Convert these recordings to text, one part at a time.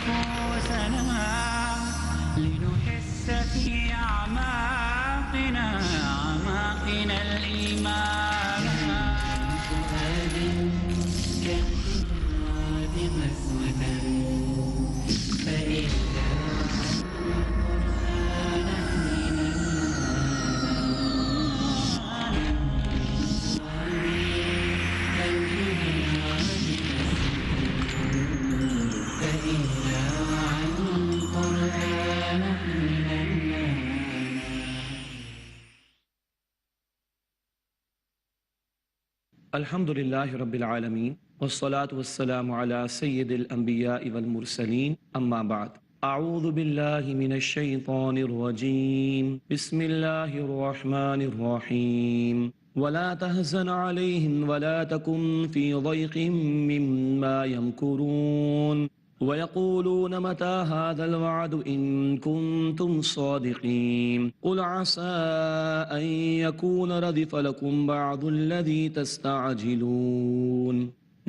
نفوسنا لنحس في أعماقنا الإيمان فؤاد كالحجارة قسوة فإذا الحمد للہ رب العالمین والصلاة والسلام علی سید الانبیاء والمرسلین اما بعد اعوذ باللہ من الشیطان الرجیم بسم اللہ الرحمن الرحیم ولا تحزن علیہم ولا تکن فی ضیق مما یمکرون وَيَقُولُونَ مَتَى هَذَا الْوَعْدُ إِن كُنتُمْ صَادِقِينَ قُلْ عَسَىٰ أَن يَكُونَ رَدِفَ لَكُمْ بَعْضُ الَّذِي تَسْتَعْجِلُونَ۔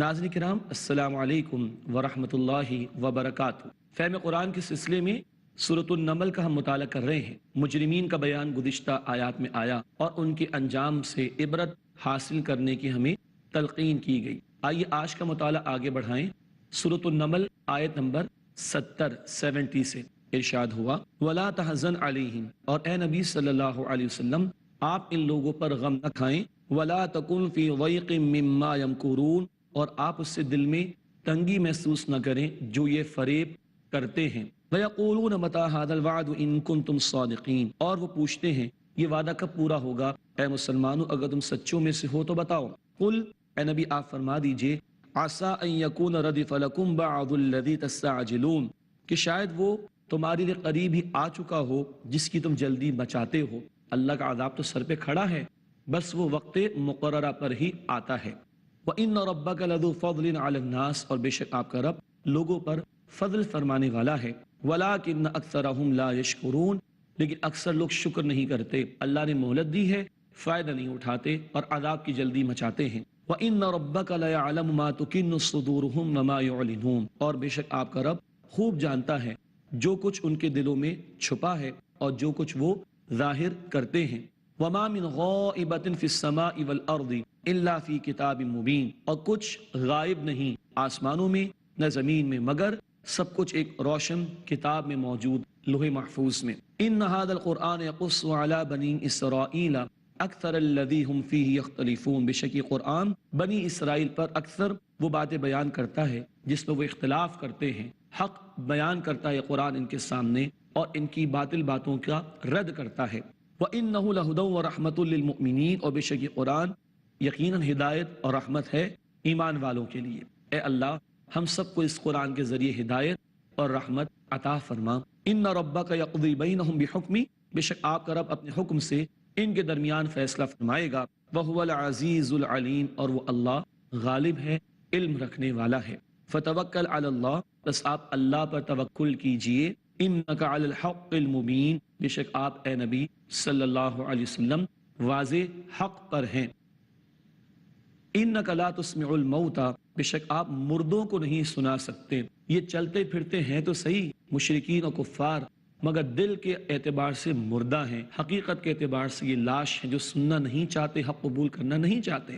ناظرین کرام، السلام علیکم ورحمۃ اللہ وبرکاتہ۔ فہم قرآن کے سلسلے میں سورۃ النمل کا ہم مطالعہ کر رہے ہیں۔ مجرمین کا بیان گزشتہ آیات میں آیا اور ان کے انجام سے عبرت حاصل کرنے کی ہمیں تلقین کی گئی۔ آئیے آج کا مطالعہ آگے بڑھائیں۔ سورۃ النمل آیت نمبر 70 سے ارشاد ہوا وَلَا تَحْزَنْ عَلَيْهِمْ، اور اے نبی صلی اللہ علیہ وسلم آپ ان لوگوں پر غم نہ کھائیں۔ وَلَا تَكُنْ فِي ضَيْقٍ مِّمَّا يَمْكُرُونَ، اور آپ اس سے دل میں تنگی محسوس نہ کریں جو یہ فریب کرتے ہیں۔ وَيَقُولُونَ مَتَى هَذَا الْوَعْدُ إِن كُنتُمْ صَادِقِينَ، اور وہ پوچھتے ہیں یہ وعدہ کب پورا ہوگا؟ اے مسلمانوں اگر تم سچوں میں سے ہو تو بتاؤ۔ قل، اے نبی آپ فرما دیجئے، عَسَىٰ أَن يَكُونَ رَدِفَ لَكُمْ بَعْضُ الَّذِي تَسْتَعْجِلُونَ، کہ شاید وہ تمہارے لیے قریب ہی آ چکا ہو جس کی تم جلدی مچاتے ہو۔ اللہ کا عذاب تو سر پہ کھڑا ہے، بس وہ وقت مقررہ پر ہی آتا ہے۔ وَإِنَّ رَبَّكَ لَذُو فَضْلٍ عَلَى النَّاسِ، اور بے شک آپ کا رب لوگوں پر فضل فرمانے والا ہے۔ وَلَٰكِنَّ أَكْثَرَهُمْ لَا يَشْكُرُونَ، لیکن اکثر لوگ شکر نہیں کرتے۔ اللہ نے مہلت دی ہے، فائدہ نہیں اٹھاتے اور عذاب کی جلدی مچاتے ہیں۔ وَإِنَّ رَبَّكَ لَيَعْلَمُ مَا تُكِنُّ صُدُورُهُمْ وَمَا يُعْلِنُونَ، اور بے شک آپ کا رب خوب جانتا ہے جو کچھ ان کے دلوں میں چھپا ہے اور جو کچھ وہ ظاہر کرتے ہیں۔ وَمَا مِنْ غَائِبَةٍ فِي السَّمَاءِ وَالْأَرْضِ إِلَّا فِي كِتَابٍ مُبِينٍ، اور کچھ غائب نہیں آسمانوں میں نہ زمین میں مگر سب کچھ ایک روشن کتاب میں موجود لوح محفوظ میں۔ إِنَّ هَذَا الْقُرْآنَ يَقُصُّ عَلَى بَنِي إِسْرَائِيلَ اکثر الذی ہم فیہ یختلفون، بے شک یہ قرآن بنی اسرائیل پر اکثر وہ باتیں بیان کرتا ہے جس میں وہ اختلاف کرتے ہیں۔ حق بیان کرتا ہے قرآن ان کے سامنے اور ان کی باطل باتوں کا رد کرتا ہے۔ وَإِنَّهُ لَهُدًى وَرَحْمَةٌ لِّلْمُؤْمِنِينَ، اور بے شک یہ قرآن یقیناً ہدایت اور رحمت ہے ایمان والوں کے لیے۔ اے اللہ ہم سب کو اس قرآن کے ذریعے ہدایت اور رحمت عطا فرما۔ إِنَّ رَبَّكَ يَقْضِي بَيْنَهُمْ بِحُكْمِهِ، بے شک آپ کا رب اپنے حکم سے ان کے درمیان فیصلہ فرمائے گا۔ وَهُوَ الْعَزِيزُ الْعَلِيمُ، اور وہ اللہ غالب ہے، علم رکھنے والا ہے۔ فَتَوَكَّلْ عَلَى اللَّهِ، بس آپ اللہ پر توکل کیجئے۔ إِنَّكَ عَلَى الْحَقِّ الْمُبِينِ، بے شک آپ اے نبی صلی اللہ علیہ وسلم واضح حق پر ہیں۔ إِنَّكَ لَا تُسْمِعُ الْمَوْتَى، بے شک آپ مردوں کو نہیں سنا سکتے۔ یہ چلتے پھرتے ہیں تو صحیح مشرکین و کفار، مگر دل کے اعتبار سے مردہ ہیں، حقیقت کے اعتبار سے یہ لاش ہیں جو سننا نہیں چاہتے، حق قبول کرنا نہیں چاہتے،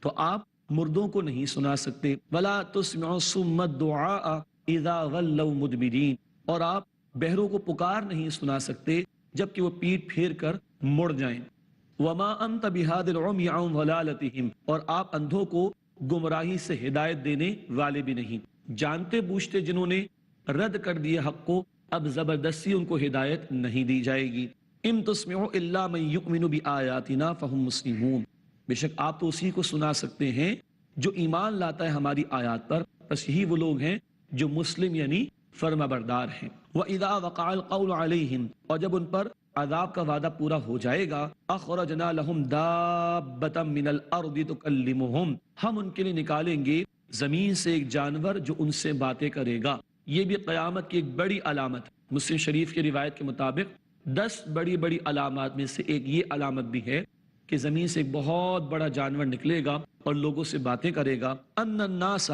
تو آپ مردوں کو نہیں سنا سکتے۔ وَلَا تُسْمِعُ الصُّمَّ الدُّعَاءَ إِذَا وَلَّوْا مُدْبِرِينَ، اور آپ بہروں کو پکار نہیں سنا سکتے جبکہ وہ پیٹ پھیر کر مڑ جائیں۔ وَمَا أَنْتَ بِهَادِ الْعُمْيِ عَنْ ضَلَالَتِهِمْ، اور آپ اندھوں کو گمراہی سے ہدایت دینے والے بھی نہیں۔ جانتے بوجھتے جنہوں نے رد کر دیا حق کو، اب زبردستی ان کو ہدایت نہیں دی جائے گی۔ اِن تُسْمِعُ إِلَّا مَن يُؤْمِنُ بِآيَاتِنَا فَهُمْ مُسْلِمُونَ، بے شک آپ تو اسی کو سنا سکتے ہیں جو ایمان لاتا ہے ہماری آیات پر، بس یہی وہ لوگ ہیں جو مسلم یعنی فرما بردار ہیں۔ وَإِذَا وَقَعَ الْقَوْلُ عَلَيْهِمْ، اور جب ان پر عذاب کا وعدہ پورا ہو جائے گا، أَخْرَجْنَا لَهُمْ دَابَّةً مِّنَ الْأَرْضِ تُكَلِّمُهُمْ، ہم ان کے لیے نکالیں گے زمین سے ایک جانور جو ان سے باتیں کرے گا۔ یہ بھی قیامت کی ایک بڑی علامت ہے۔ مسلم شریف کی روایت کے مطابق 10 بڑی بڑی علامات میں سے ایک یہ علامت بھی ہے کہ زمین سے ایک بہت بڑا جانور نکلے گا اور لوگوں سے باتیں کرے گا۔ ان الناس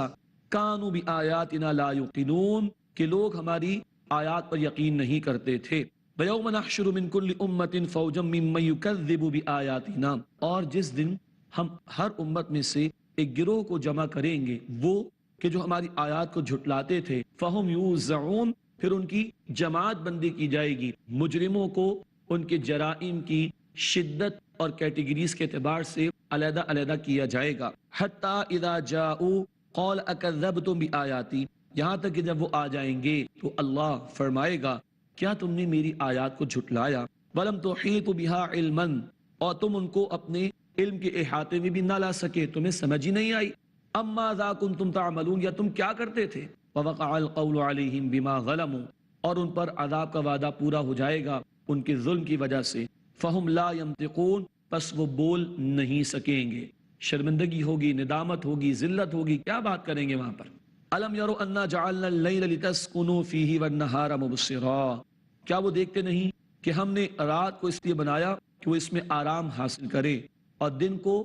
كانوا بآیاتنا لا یوقنون، کہ لوگ ہماری آیات پر یقین نہیں کرتے تھے۔ وَيَوْمَ نَحْشُرُ مِن كُلِّ أُمَّةٍ فَوْجًا مِّمَّن يُكَذِّبُ بِآيَاتِنَا، اور جس دن ہم ہر امت میں سے ایک گروہ کو جمع کریں گے، وہ کہ جو ہماری آیات کو جھٹلاتے تھے، فَهُمْ يُوزَعُونَ، پھر ان کی جماعت بندی کی جائے گی۔ مجرموں کو ان کے جرائم کی شدت اور کیٹیگریز کے اعتبار سے علیحدہ علیحدہ کیا جائے گا۔ حَتَّى إِذَا جَاءُوا قَالَ أَكَذَّبْتُمْ بِآيَاتِي، یہاں تک کہ جب وہ آ جائیں گے تو اللہ فرمائے گا کیا تم نے میری آیات کو جھٹلایا؟ وَلَمْ تُحِيطُوا بِهَا عِلْمًا، اور تم ان کو اپنے علم کے احاطے میں بھی نہ لا سکے، تمہیں سمجھ ہی نہیں آئی۔ اَمَّا ذَا كُنْتُمْ تَعْمَلُونَ، یا تم کیا کرتے تھے؟ وَوَقَعَ الْقَوْلُ عَلَيْهِمْ بِمَا ظَلَمُوا، اور ان پر عذاب کا وعدہ پورا ہو جائے گا ان کے ظلم کی وجہ سے۔ فَهُمْ لَا يَنْطِقُونَ، پس وہ بول نہیں سکیں گے، شرمندگی ہوگی، ندامت ہوگی، ذلت ہوگی، کیا بات کریں گے وہاں پر۔ أَلَمْ يَرَوْا أَنَّا جَعَلْنَا اللَّيْلَ لِتَسْكُنُوا فِيهِ وَالنَّهَارَ مُبْصِرًا، کیا وہ دیکھتے نہیں کہ ہم نے رات کو اس لیے بنایا کہ وہ اس میں آرام حاصل کرے، اور دن کو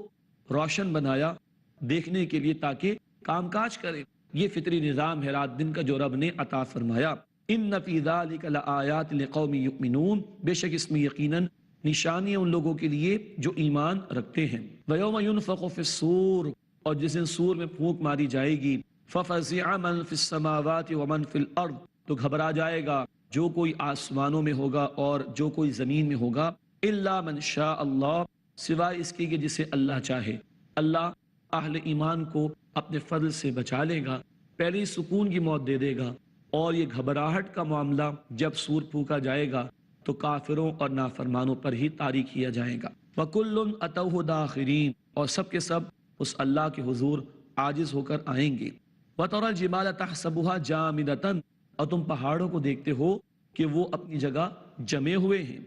روشن بنایا دیکھنے کے لیے تاکہ کام کاج کرے۔ یہ فطری نظام ہے رات دن کا جو رب نے عطا فرمایا۔ ان فی ذلک لآیات لقوم یؤمنون، بے شک اس میں یقیناً نشانی ان لوگوں کے لیے جو ایمان رکھتے ہیں۔ ویوم ینفخ فی الصور، اور جس دن سور میں پھونک ماری جائے گی، ففزع من فی السماوات ومن فی الارض، تو گھبرا جائے گا جو کوئی آسمانوں میں ہوگا اور جو کوئی زمین میں ہوگا، الا من شاء اللہ، سوائے اس کی کہ جسے اللہ چاہے۔ اللہ اہل ایمان کو اپنے فضل سے بچا لے گا، پہلی سکون کی موت دے دے گا، اور یہ گھبراہٹ کا معاملہ جب سور پھونکا جائے گا تو کافروں اور نافرمانوں پر ہی طاری کیا جائے گا۔ وَكُلٌّ أَتَوْهُ دَاخِرِينَ، اور سب کے سب اس اللہ کے حضور عاجز ہو کر آئیں گے۔ وَتَرَى الْجِبَالَ تَحْسَبُهَا جَامِدَةً، اور تم پہاڑوں کو دیکھتے ہو کہ وہ اپنی جگہ جمے ہوئے ہیں۔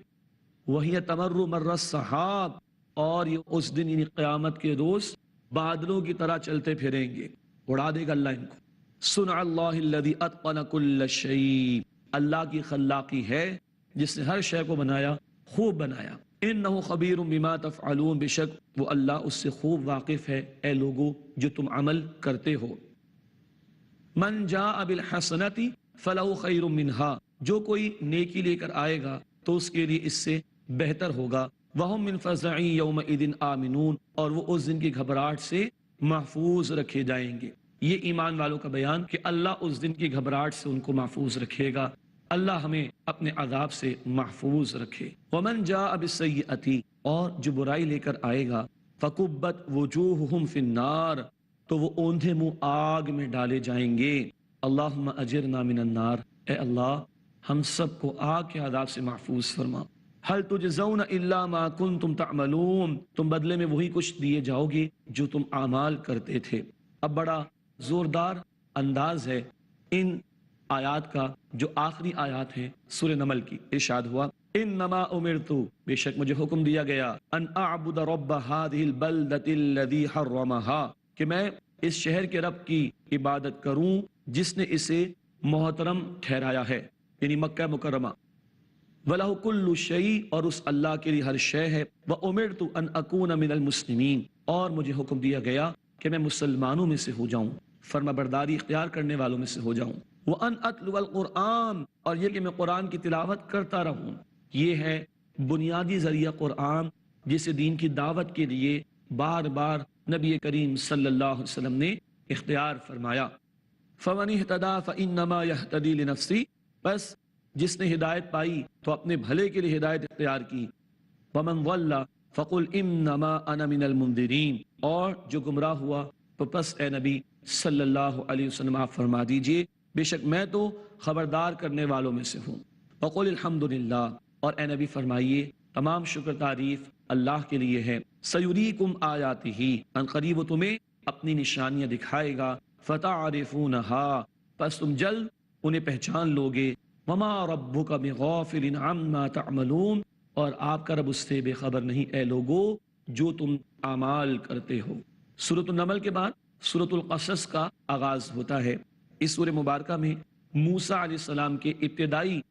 وَهِيَ تَمَرُّ مَرَّ السَّحَابِ، اور یہ اس دن یعنی قیامت کے روز بادلوں کی طرح چلتے پھریں گے، اڑا دے گا اللہ ان کو۔ صُنْعَ اللَّهِ الَّذِي أَتْقَنَ كُلَّ شَيْءٍ، اللہ کی خلاقی ہے جس نے ہر شے کو بنایا، خوب بنایا۔ إِنَّهُ خَبِيرٌ بِمَا تَفْعَلُونَ، بے شک وہ اللہ اس سے خوب واقف ہے اے لوگو جو تم عمل کرتے ہو۔ مَنْ جَاءَ بِالْحَسَنَةِ فَلَهُ خَيْرٌ مِّنْهَا، جو کوئی نیکی لے کر آئے گا تو اس کے لیے اس سے بہتر ہوگا۔ وَهُمْ مِنْ فَزَعٍ يَوْمَئِذٍ آمِنُونَ، اور وہ اس دن کی گھبراہٹ سے محفوظ رکھے جائیں گے۔ یہ ایمان والوں کا بیان کہ اللہ اس دن کی گھبراہٹ سے ان کو محفوظ رکھے گا۔ اللہ ہمیں اپنے عذاب سے محفوظ رکھے۔ وَمَنْ جَاءَ بِالسَّيِّئَةِ، اور جو برائی لے کر آئے گا، فَكُبَّتْ وُجُوهُهُمْ فِي النَّارِ، تو وہ اوندھے منہ آگ میں ڈالے جائیں گے۔ اللہم اجرنا من النار، اے اللہ ہم سب کو آگ کے عذاب سے محفوظ فرما۔ هل تجزون الا ما کنتم تعملون، تم بدلے میں وہی کچھ دیے جاؤ گے جو تم اعمال کرتے تھے۔ اب بڑا زوردار انداز ہے ان آیات کا جو آخری آیات ہے سورہ نمل کی۔ ارشاد ہوا انما امرتو، بے شک مجھے حکم دیا گیا، ان اعبد رب هذه البلدة الذي حرمها، کہ میں اس شہر کے رب کی عبادت کروں جس نے اسے محترم ٹھہرایا ہے، یعنی مکہ مکرمہ۔ وَلَهُ كُلُّ شَيْءٍ، اور اس اللہ کے لیے ہر شے ہے۔ وَأُمِرْتُ أَنْ أَكُونَ مِنَ الْمُسْلِمِينَ، اور مجھے حکم دیا گیا کہ میں مسلمانوں میں سے ہو جاؤں، فرما برداری اختیار کرنے والوں میں سے ہو جاؤں۔ وَأَنْ أَتْلُوَ الْقُرْآنَ، اور یہ کہ میں قرآن کی تلاوت کرتا رہوں۔ یہ ہے بنیادی ذریعہ قرآن جسے دین کی دعوت کے لیے بار بار نبی کریم صلی اللہ علیہ وسلم نے اختیار فرمایا۔ فَمَنِ اهْتَدَىٰ فَإِنَّمَا يَهْتَدِي لِنَفْسِهِ، بس جس نے ہدایت پائی تو اپنے بھلے کے لیے ہدایت اختیار کی۔ وَمَنْ ضَلَّ فَقُلْ إِنَّمَا أَنَا مِنَ الْمُنذِرِينَ، اور جو گمراہ ہوا تو پس اے نبی صلی اللہ علیہ وسلم آپ فرما دیجئے بے شک میں تو خبردار کرنے والوں میں سے ہوں۔ وَقُلِ الْحَمْدُ لِلَّهِ، اور اے نبی فرمائیے تمام شکر تعریف اللہ کے لیے ہے۔ سَيُرِيكُمْ آيَاتِهِ، ان قریب وہ تمہیں اپنی نشانیاں دکھائے گا۔ فَتَعْرِفُونَهَا، پس تم جلد انہیں پہچان لوگے۔ وَمَا رَبُّكَ بِغَافِلٍ عَمَّا تَعْمَلُونَ، اور آپ کا رب اس سے بے خبر نہیں اے لوگو جو تم اعمال کرتے ہو۔ سورۃ النمل کے بعد سورۃ القصص کا آغاز ہوتا ہے۔ اس سورہ مبارکہ میں موسیٰ علیہ السلام کے ابتدائی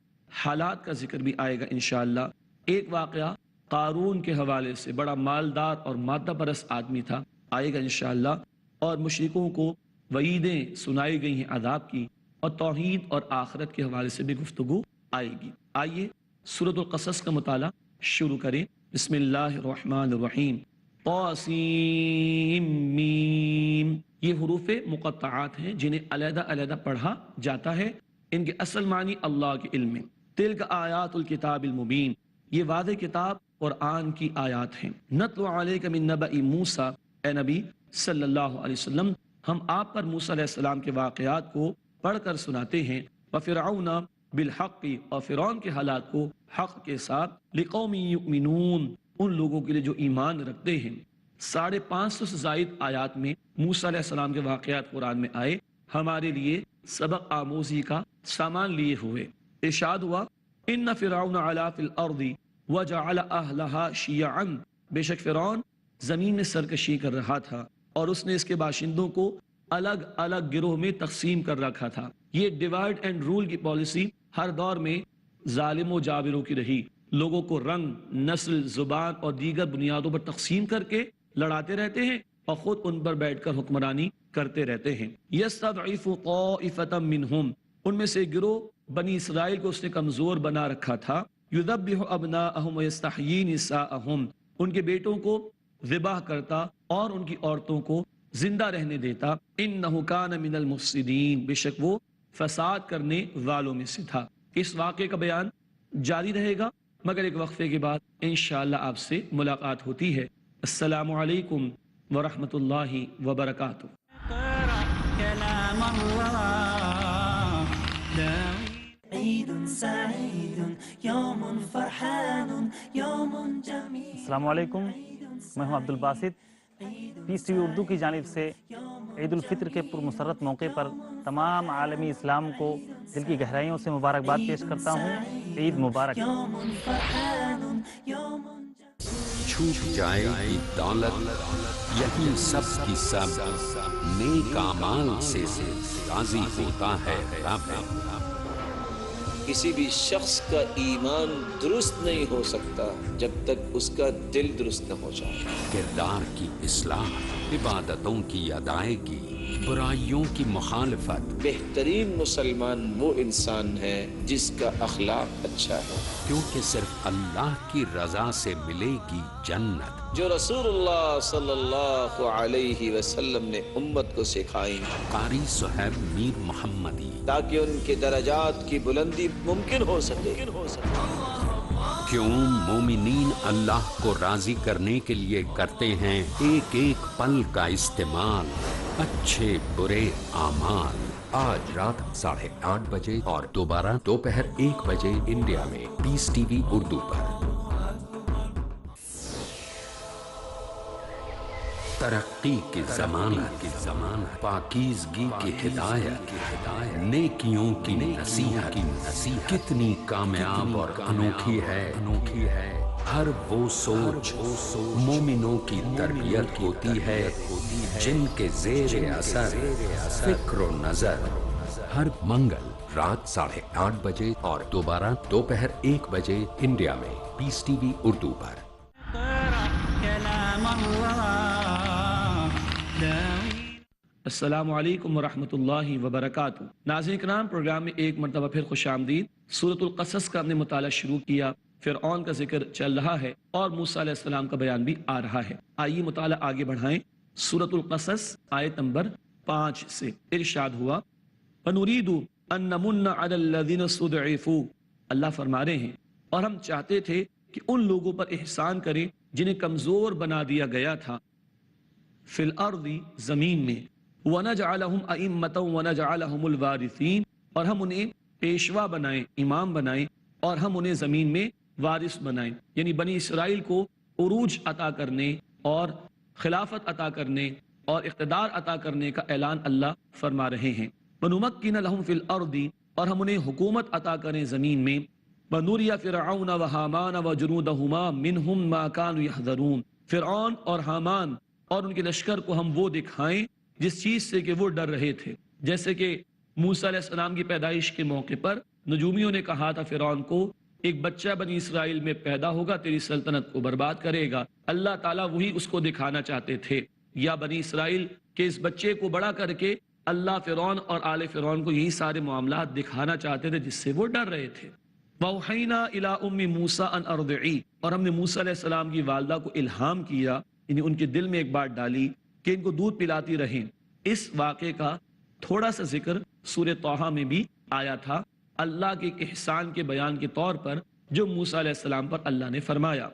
حالات کا ذکر بھی آئے گا انشاءاللہ۔ ایک واقعہ قارون کے حوالے سے، بڑا مالدار اور مادہ پرست آدمی تھا، آئے گا انشاءاللہ، اور مشرکوں کو وعیدیں سنائی گئی ہیں عذاب کی، اور توحید اور آخرت کے حوالے سے بھی گفتگو آئے گی۔ آئیے سورۃ القصص کا مطالعہ شروع کریں۔ بسم اللہ الرحمن الرحیم۔ طاسیم میم، یہ حروف مقطعات ہیں جنہیں علیحدہ علیحدہ پڑھا جاتا ہے، ان کے اصل معنی اللہ کے علم میں۔ تلک آیات الکتاب المبین، یہ واضح کتاب قرآن کی آیات ہیں۔ نتلو علیک من نبأ موسیٰ، اے نبی صلی اللہ علیہ وسلم ہم آپ پر موسیٰ علیہ السلام کے واقعات کو پڑھ کر سناتے ہیں، وفرعون بالحق، اور فرعون کے حالات کو حق کے ساتھ، لقوم یؤمنون، ان لوگوں کے لیے جو ایمان رکھتے ہیں۔ 550 سے زائد آیات میں موسیٰ علیہ السلام کے واقعات قرآن میں آئے، ہمارے لیے سبق آموزی کا سامان لیے ہوئے۔ ارشاد ہوا ان فرعون علا فی الارض وجعل اہلها شیعا، بے شک فرعون زمین میں سرکشی کر رہا تھا اور اس نے اس کے باشندوں کو الگ الگ گروہ میں تقسیم کر رکھا تھا۔ یہ ڈیوائڈ اینڈ رول کی پالیسی ہر دور میں ظالم و جابروں کی رہی، لوگوں کو رنگ، نسل، زبان اور دیگر بنیادوں پر تقسیم کر کے لڑاتے رہتے ہیں اور خود ان پر بیٹھ کر حکمرانی کرتے رہتے ہیں۔ یستضعف طائفۃ منہم، ان میں سے گروہ بنی اسرائیل کو اس نے کمزور بنا رکھا تھا۔ یذبح ابناءہم ویستحیی نساءہم، ان کے بیٹوں کو ذبح کرتا اور ان کی عورتوں کو زندہ رہنے دیتا۔ انہ کان من المفسدین، بے شک وہ فساد کرنے والوں میں سے تھا۔ اس واقعے کا بیان جاری رہے گا مگر ایک وقفے کے بعد انشاءاللہ آپ سے ملاقات ہوتی ہے۔ السلام علیکم ورحمۃ اللہ وبرکاتہ۔ اقرأ كلام الله داوي عيد سعيد يوم فرحان يوم جميل۔ السلام علیکم، میں ہوں عبد الباسط۔ پیس ٹی وی اردو کی جانب سے عید الفطر کے پرمسرت موقع پر تمام عالمی اسلام کو دل کی گہرائیوں سے مبارکباد پیش کرتا ہوں۔ عید مبارک۔ يوم فرحان يوم چھوٹ جائے گی دولت، یہی سب کی سب، نیک اعمال سے راضی ہوتا ہے رب۔ کسی بھی شخص کا ایمان درست نہیں ہو سکتا جب تک اس کا دل درست نہ ہو جائے۔ کردار کی اصلاح، عبادتوں کی ادائیگی، برائیوں کی مخالفت، بہترین مسلمان وہ انسان ہے جس کا اخلاق اچھا ہے، کیونکہ صرف اللہ کی رضا سے ملے گی جنت۔ جو رسول اللہ صلی اللہ علیہ وسلم نے امت کو سکھائی قاری صہیب میر محمدی۔ تاکہ ان کے درجات کی بلندی ممکن ہو سکے۔ کیوں مومنین اللہ کو راضی کرنے کے لیے کرتے ہیں ایک ایک پل کا استعمال، اچھے برے اعمال۔ آج رات 8:30 بجے اور دوبارہ دوپہر 1 بجے انڈیا میں پیس ٹی وی اردو پر۔ ترقی کی ضمانت، پاکیزگی کی ہدایت، نیکیوں کی نصیحت، کتنی کامیاب اور انوکھی ہے ہر وہ سوچ مومنوں کی تربیت ہوتی ہے جن کے زیر اثر فکر و نظر۔ ہر منگل رات 8:30 بجے اور دوبارہ دوپہر 1 بجے انڈیا میں پیس ٹی وی اردو پر۔ اقرأ كلام الله داوي السلام علیکم ورحمۃ اللہ وبرکاتہ۔ ناظرین کرام، پروگرام میں ایک مرتبہ پھر خوش آمدید۔ سورۃ القصص کا ہم نے مطالعہ شروع کیا، فرعون کا ذکر چل رہا ہے اور موسیٰ علیہ السلام کا بیان بھی آ رہا ہے۔ آئیے مطالعہ آگے بڑھائیں۔ سورۃ القصص آیت نمبر 5 سے ارشاد ہوا وَنُرِيدُ أَن نَّمُنَّ عَلَى الَّذِينَ اسْتُضْعِفُوا، اللہ فرما رہے ہیں اور ہم چاہتے تھے کہ ان لوگوں پر احسان کریں جنہیں کمزور بنا دیا گیا تھا، فی الارض زمین میں، وَنَجْعَلَهُمْ أَئِمَّةً وَنَجْعَلَهُمُ الْوَارِثِينَ، اور ہم انہیں پیشوا بنائیں، امام بنائیں اور ہم انہیں زمین میں وارث بنائیں، یعنی بنی اسرائیل کو عروج عطا کرنے اور خلافت عطا کرنے اور اقتدار عطا کرنے کا اعلان اللہ فرما رہے ہیں۔ وَنُمَكِّنَ لَهُمْ فِي الْأَرْضِ، اور ہم انہیں حکومت عطا کریں زمین میں، وَنُرِيَ فِرْعَوْنَ وَحَامَانَ وَجُنُودَهُمَا مِنْهُمْ مَا كَانُوا يَحْذَرُونَ، فرعون اور حامان اور ان کے لشکر کو ہم وہ دکھائیں جس چیز سے کہ وہ ڈر رہے تھے، جیسے کہ موسیٰ علیہ السلام کی پیدائش کے موقع پر نجومیوں نے کہا تھا فرعون کو ایک بچہ بنی اسرائیل میں پیدا ہوگا، تیری سلطنت کو برباد کرے گا۔ اللہ تعالیٰ وہی اس کو دکھانا چاہتے تھے، یا بنی اسرائیل کے اس بچے کو بڑا کر کے اللہ فرعون اور آل فرعون کو یہی سارے معاملات دکھانا چاہتے تھے جس سے وہ ڈر رہے تھے۔ وَأَوْحَيْنَا إِلَىٰ أُمِّ مُوسَىٰ أَنْ أَرْضِعِيهِ، اور ہم نے موسیٰ علیہ السلام کی والدہ کو الہام کیا، یعنی ان کے دل میں ایک بات ڈالی کہ ان کو دودھ پلاتی رہیں۔ اس واقعے کا تھوڑا سا ذکر سورہ طٰہٰ میں بھی آیا تھا، اللہ کے احسان کے بیان کے طور پر جو موسیٰ علیہ السلام پر اللہ نے فرمایا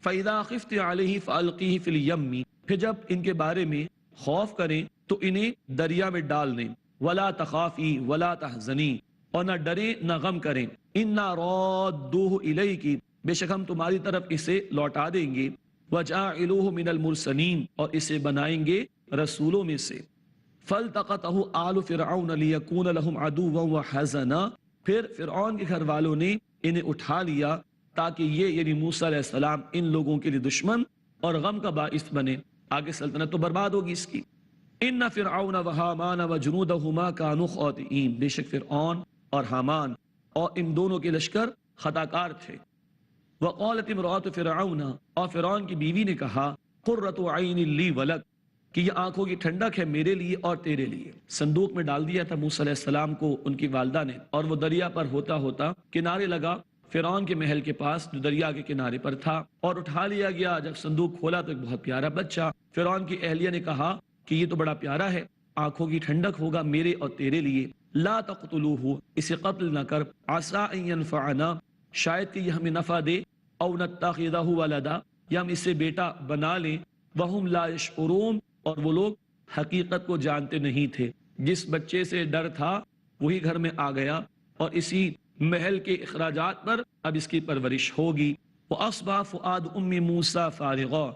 فَإِذَا خِفْتِ عَلَيْهِ فَأَلْقِيهِ فِي الْيَمِّ، پھر جب ان کے بارے میں خوف کریں تو انہیں دریا میں ڈال دیں، وَلَا تَخَافِي وَلَا تَحْزَنِي، اور نہ ڈریں نہ غم کریں، إِنَّا رَادُّوهُ إِلَيْكِ، بے شک ہم تمہاری طرف اسے لوٹا دیں گے، وَجَاعِلُوهُ مِنَ الْمُرْسَلِينَ، اور اسے بنائیں گے رسولوں میں سے۔ فَالْتَقَطَهُ آلُ فِرْعَوْنَ لِيَكُونَ لَهُمْ عَدُوًّا وَحَزَنًا، پھر فرعون کے گھر والوں نے انہیں اٹھا لیا تاکہ یہ یعنی موسیٰ علیہ السلام ان لوگوں کے لیے دشمن اور غم کا باعث بنے، آگے سلطنت تو برباد ہوگی اس کی۔ ان فرعون وہامان وجنودہما کانوا خاطئین، بے شک فرعون اور حامان اور ان دونوں کے لشکر خطا کار تھے۔ وقالت امرأۃ فرعون، اور فرعون کی بیوی نے کہا قرۃ عین لی ولک، کہ یہ آنکھوں کی ٹھنڈک ہے میرے لیے اور تیرے لیے۔ صندوق میں ڈال دیا تھا موسیٰ علیہ السلام کو ان کی والدہ نے، اور وہ دریا پر ہوتا ہوتا کنارے لگا فرعون کے محل کے پاس جو دریا کے کنارے پر تھا، اور اٹھا لیا گیا۔ جب صندوق کھولا تو ایک بہت پیارا بچہ، فرعون کی اہلیہ نے کہا کہ یہ تو بڑا پیارا ہے، آنکھوں کی ٹھنڈک ہوگا میرے اور تیرے لیے، لا تقتلوہ، اسے قتل نہ کر، عسیٰ ان ینفعنا، شاید کہ یہ ہمیں نفع دے، او نتخذہ ولدا، یا ہم اسے بیٹا بنا لیں، وہم لا یشعرون، اور وہ لوگ حقیقت کو جانتے نہیں تھے۔ جس بچے سے ڈر تھا وہی گھر میں آ گیا، اور اسی محل کے اخراجات پر اب اس کی پرورش ہوگی۔ وَأَصْبَحَ فُؤَادُ أُمِّ مُوسَىٰ فَارِغًا،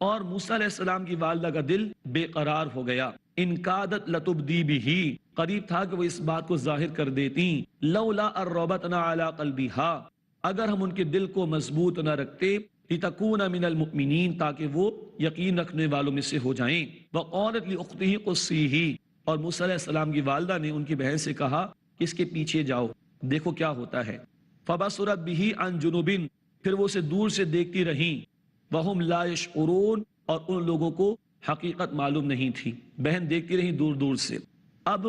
اور موسیٰ علیہ السلام کی والدہ کا دل بے قرار ہو گیا۔ إِن كَادَتْ لَتُبْدِي بِهِ، قریب تھا کہ وہ اس بات کو ظاہر کر دیتی، لَوْلَا أَن رَّبَطْنَا عَلَىٰ قَلْبِهَا، اگر ہم ان کے دل کو مضبوط نہ رکھتے، لِتَكُونَ مِنَ الْمُؤْمِنِينَ، تاکہ وہ یقین رکھنے والوں میں سے ہو جائیں۔ وَقَالَتْ لِأُخْتِهِ قُصِّيهِ، اور موسیٰ علیہ السلام کی والدہ نے ان کی بہن سے کہا کہ اس کے پیچھے جاؤ، دیکھو کیا ہوتا ہے۔ فَبَصُرَتْ بِهِ عَن جُنُوبٍ، پھر وہ اسے دور سے دیکھتی رہیں، وَهُمْ لَا يَشْعُرُونَ، اور ان لوگوں کو حقیقت معلوم نہیں تھی، بہن دیکھتی رہیں دور دور سے۔ اب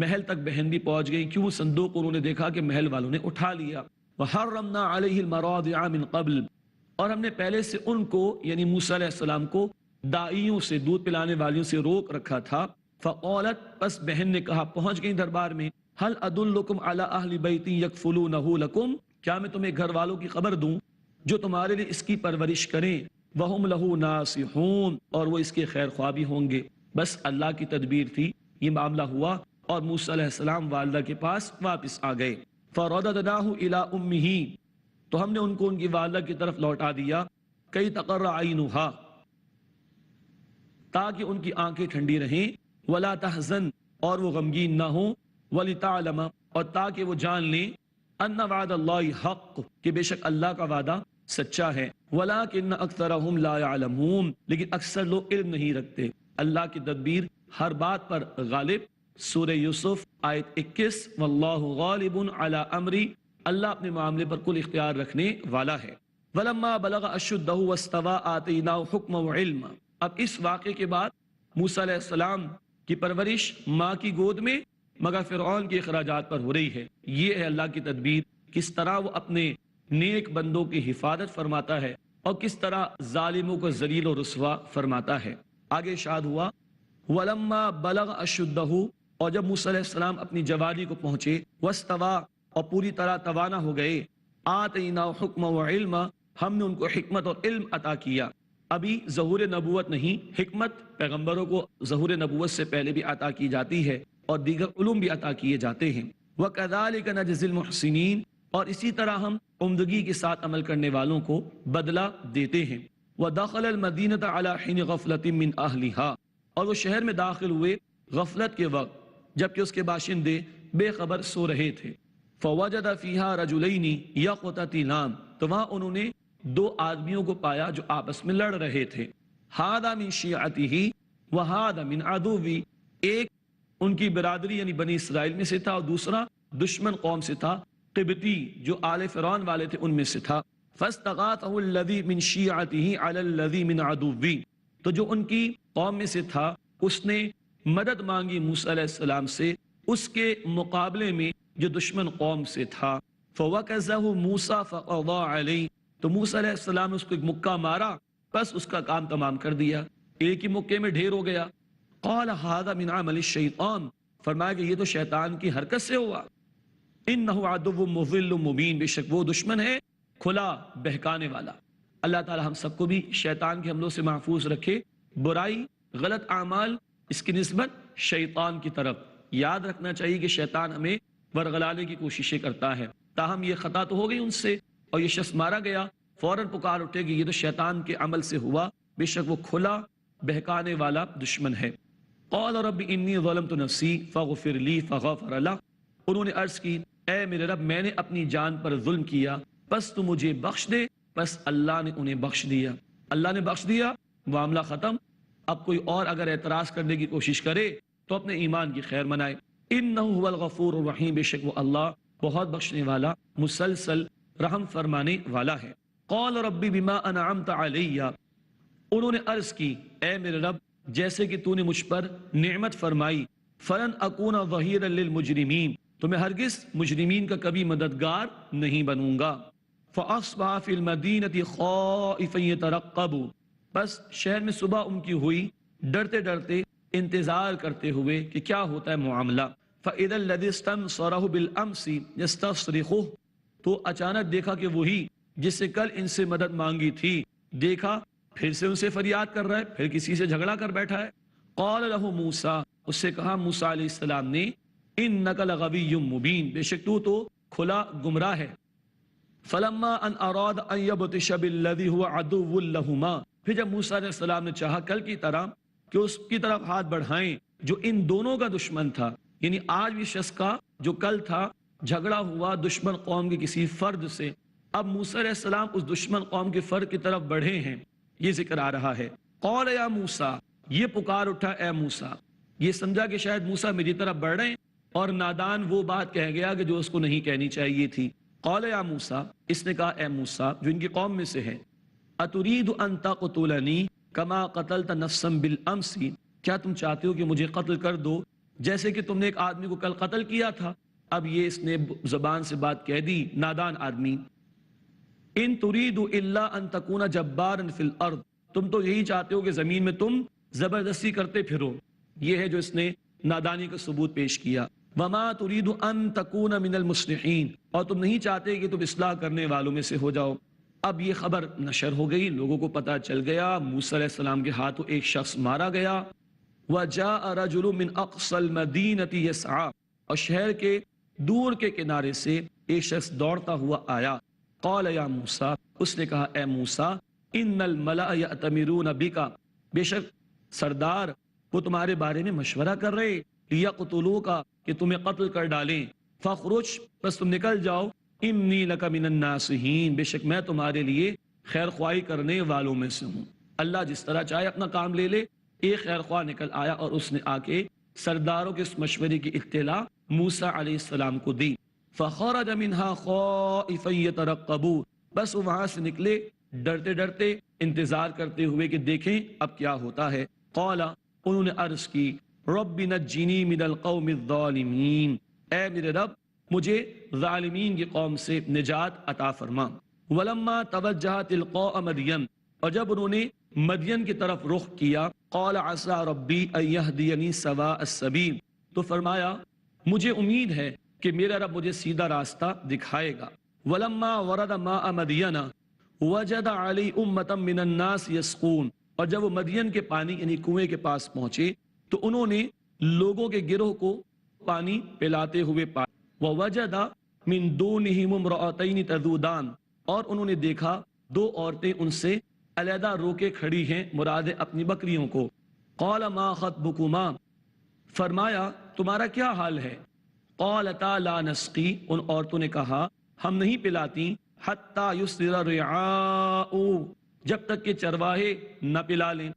محل تک بہن بھی پہنچ گئی، کیوں؟ صندوق انہوں نے دیکھا کہ محل والوں نے اٹھا لیا۔ وَحَرَّمْنَا عَلَيْهِ الْمَرَاضِعَ مِن قَبْلِ، اور ہم نے پہلے سے ان کو یعنی موسیٰ علیہ السلام کو دائیوں سے، دودھ پلانے والیوں سے روک رکھا تھا۔ فقالت، پس بہن نے کہا، پہنچ گئی دربار میں، هل ادلکم علی اہل بیت یکفلونہ لکم، کیا میں تمہیں گھر والوں کی خبر دوں جو تمہارے لیے اس کی پرورش کریں، وہم لہ ناصحون، اور وہ اس کے خیر خواہ بھی ہوں گے۔ بس اللہ کی تدبیر تھی، یہ معاملہ ہوا اور موسیٰ علیہ السلام والدہ کے پاس واپس آ گئے۔ فرددناہ الی امہ، تو ہم نے ان کو ان کی والدہ کی طرف لوٹا دیا، کئی تقر عینھا، تاکہ ان کی آنکھیں ٹھنڈی رہیں، ولا تحزن، اور وہ غمگین نہ ہوں، ولتعلم، اور تاکہ وہ جان لیں، ان وعد اللہ حق، کہ بے شک اللہ کا وعدہ سچا ہے، ولکن اکثرہم لا یعلمون، لیکن اکثر لوگ علم نہیں رکھتے۔ اللہ کی تدبیر ہر بات پر غالب۔ سورہ یوسف آیت 21، واللہ غالب علی امری، اللہ اپنے معاملے پر کل اختیار رکھنے والا ہے۔ وَلَمَّا بَلَغَ أَشُدَّهُ وَاسْتَوَىٰ آتَيْنَاهُ حُكْمًا وَعِلْمًا، اب اس واقعے کے بعد موسیٰ علیہ السلام کی پرورش ماں کی گود میں مگر فرعون کے اخراجات پر ہو رہی ہے۔ یہ ہے اللہ کی تدبیر، کس طرح وہ اپنے نیک بندوں کی حفاظت فرماتا ہے اور کس طرح ظالموں کو ذلیل و رسوا فرماتا ہے۔ آگے ارشاد ہوا وَلَمَّا بَلَغَ أَشُدَّهُ، اور جب موسیٰ علیہ السلام اپنی جوانی کو پہنچے، وَاسْتَوَىٰ، اور پوری طرح توانا ہو گئے، آتَيْنَاهُ حُكْمًا وَعِلْمًا، ہم نے ان کو حکمت اور علم عطا کیا۔ ابھی ظہور نبوت نہیں، حکمت پیغمبروں کو ظہور نبوت سے پہلے بھی عطا کی جاتی ہے اور دیگر علوم بھی عطا کیے جاتے ہیں۔ وَكَذَلِكَ نَجْزِي الْمُحْسِنِينَ، اور اسی طرح ہم عمدگی کے ساتھ عمل کرنے والوں کو بدلہ دیتے ہیں۔ وَدَخَلَ الْمَدِينَةَ عَلَىٰ حِينِ غَفْلَةٍ مِّنْ أَهْلِهَا، اور وہ شہر میں داخل ہوئے غفلت کے وقت جبکہ اس کے باشندے بے خبر سو رہے تھے۔ فَوَجَدَ فِيهَا رَجُلَيْنِ يَقْتَتِلَانِ، تو وہاں انہوں نے دو آدمیوں کو پایا جو آپس میں لڑ رہے تھے۔ هَذَا مِن شِيعَتِهِ وَهَذَا مِنْ عَدُوِّهِ، ایک ان کی برادری یعنی بنی اسرائیل میں سے تھا اور دوسرا دشمن قوم سے تھا، قبطی جو آل فرعون والے تھے ان میں سے تھا۔ فَاسْتَغَاثَهُ الَّذِي مِن شِيعَتِهِ عَلَى الَّذِي مِنْ عَدُوِّهِ، تو جو ان کی قوم میں سے تھا اس نے مدد مانگی موسیٰ علیہ السلام سے اس کے مقابلے میں جو دشمن قوم سے تھا. فَوَكَزَهُ مُوسَى فَقَضَى عَلَيْهِ، تو موسیٰ علیہ السلام نے اس کو ایک مکہ مارا، بس اس کا کام تمام کر دیا، ایک ہی مکے میں ڈھیر ہو گیا. قال هذا من عمل الشیطان، فرمایا کہ یہ تو شیطان کی حرکت سے ہوا. انه عدو مضل مبین، بے شک وہ دشمن ہے کھلا بہکانے والا. اللہ تعالی ہم سب کو بھی شیطان کے حملوں سے محفوظ رکھے. برائی، غلط اعمال، اس کی نسبت شیطان کی طرف. یاد رکھنا چاہیے کہ شیطان ہمیں ورغلانے کی کوششیں کرتا ہے. تاہم یہ خطا تو ہو گئی ان سے اور یہ شخص مارا گیا، فوراً پکار اٹھے گی یہ تو شیطان کے عمل سے ہوا، بے شک وہ کھلا بہکانے والا دشمن ہے. قال رب انی ظلمت نفسی فاغفر لی فغفر له، انہوں نے عرض کی اے میرے رب میں نے اپنی جان پر ظلم کیا، پس تو مجھے بخش دے. پس اللہ نے انہیں بخش دیا. اللہ نے بخش دیا، معاملہ ختم. اب کوئی اور اگر اعتراض کرنے کی کوشش کرے تو اپنے ایمان کی خیر منائے. انہ هو الغفور الرحیم، بے شک وہ اللہ بہت بخشنے والا مسلسل رحم فرمانے والا ہے. قال ربی بما انعمت علی، انہوں نے عرض کی اے میرے رب جیسے کہ تو نے مجھ پر نعمت فرمائی، فلن اکون ظہیرا للمجرمین، تو میں ہرگز مجرمین کا کبھی مددگار نہیں بنوں گا. فاصبح فی المدینۃ خائفا یترقب، بس شہر میں صبح ان کی ہوئی ڈرتے ڈرتے انتظار کرتے ہوئے کہ کیا ہوتا ہے معاملہ. فاذا الذی استنصرہ بالامس یستصرخہ، تو اچانک دیکھا کہ وہی جس سے کل ان سے مدد مانگی تھی، دیکھا پھر سے ان سے فریاد کر رہا ہے، پھر کسی سے جھگڑا کر بیٹھا ہے. قال له موسیٰ، اس سے کہا موسیٰ علیہ السلام نے انک لغوی مبین، بے شک تو کھلا گمراہ ہے. فلما ان اراد ان یبطش بالذی هو عدو لہما، پھر جب موسیٰ علیہ السلام نے چاہا کل کی طرح کہ اس کی طرف ہاتھ بڑھائیں جو ان دونوں کا دشمن تھا، یعنی آج بھی شخص کا جو کل تھا جھگڑا ہوا دشمن قوم کے کسی فرد سے، اب موسیٰ علیہ السلام اس دشمن قوم کے فرد کی طرف بڑھے ہیں، یہ ذکر آ رہا ہے. قال یا موسیٰ، یہ پکار اٹھا اے موسیٰ، یہ سمجھا کہ شاید موسیٰ میری طرف بڑھ رہے ہیں اور نادان وہ بات کہہ گیا کہ جو اس کو نہیں کہنی چاہیے تھی. قال یا موسیٰ، اس نے کہا اے موسیٰ جو ان کی قوم میں سے ہے، اترید ان تقتلنی کما قتلت نفسا بالامس، کیا تم چاہتے ہو کہ مجھے قتل کر دو جیسے کہ تم نے ایک آدمی کو کل قتل کیا تھا. اب یہ اس نے زبان سے بات کہہ دی، نادان آدمی. ان ترید الا ان تکون جبارا فی الارض، تم تو یہی چاہتے ہو کہ زمین میں تم زبردستی کرتے پھرو. یہ ہے جو اس نے نادانی کا ثبوت پیش کیا. وما ترید ان تکون من المصلحین، اور تم نہیں چاہتے کہ تم اصلاح کرنے والوں میں سے ہو جاؤ. اب یہ خبر نشر ہو گئی، لوگوں کو پتہ چل گیا موسیٰ علیہ السلام کے ہاتھوں ایک شخص مارا گیا. وجاء رجل من اقصى المدینۃ یسعى، اور شہر کے دور کے کنارے سے ایک شخص دوڑتا ہوا آیا. قال یا موسیٰ، اس نے کہا اے موسیٰ ان الملأ یأتمرون بک، بے شک سردار وہ تمہارے بارے میں مشورہ کر رہے لیقتلوک، کہ تمہیں قتل کر ڈالیں. فاخرج، بس تم نکل جاؤ. انی لک من الناصحین، بے شک میں تمہارے لیے خیر خواہی کرنے والوں میں سے ہوں. اللہ جس طرح چاہے اپنا کام لے لے. ایک خیر خواہ نکل آیا اور اس نے آ کے سرداروں کے اس مشورے کی اطلاع موسیٰ علیہ السلام کو دی. فخرج منها خائفا يترقب، بس وہ وہاں سے نکلے ڈرتے ڈرتے انتظار کرتے ہوئے کہ دیکھیں اب کیا ہوتا ہے. قال، انہوں نے عرض کی رب نجنی من القوم الظالمین، اے میرے رب مجھے ظالمین کی قوم سے نجات عطا فرما. ولما توجہ تلقاء مدین، اور جب انہوں نے مدین کی طرف رخ کیا، قال عسى ربی ان یہدینی سواء السبیل، تو فرمایا مجھے امید ہے کہ میرا رب مجھے سیدھا راستہ دکھائے گا. ولما ورد ماء مدین وجد علی امة من الناس یسقون، اور جب وہ مدین کے پانی یعنی کنویں کے پاس پہنچے تو انہوں نے لوگوں کے گروہ کو پانی پلاتے ہوئے پایا. ووجد من دونہم امرأتین تذودان، اور انہوں نے دیکھا دو عورتیں ان سے علیحدہ روکے کھڑی ہیں، مراد اپنی بکریوں کو. قال ما خطبکما، فرمایا تمہارا کیا حال ہے. قالتا لا نسقی، ان عورتوں نے کہا ہم نہیں پلاتی، حتی یصدر الرعاء، جب تک کہ چرواہے نہ پلا لیں.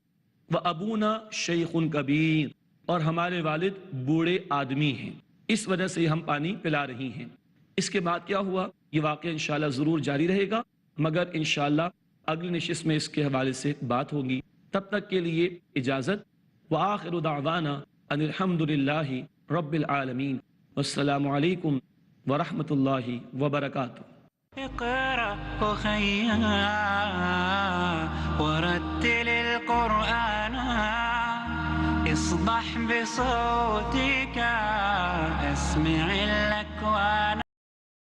وابونا شیخ کبیر، اور ہمارے والد بوڑھے آدمی ہیں، اس وجہ سے ہم پانی پلا رہی ہیں. اس کے بعد کیا ہوا یہ واقعہ انشاءاللہ ضرور جاری رہے گا، مگر انشاءاللہ اگلی نشست میں اس کے حوالے سے بات ہوگی. تب تک کے لیے اجازت. وآخر دعوانا ان الحمد للہ رب العالمین والسلام علیکم ورحمۃ اللہ وبرکاتہ. اقرأ أخيا ورتل القرآن اصبح بصوتك اسمع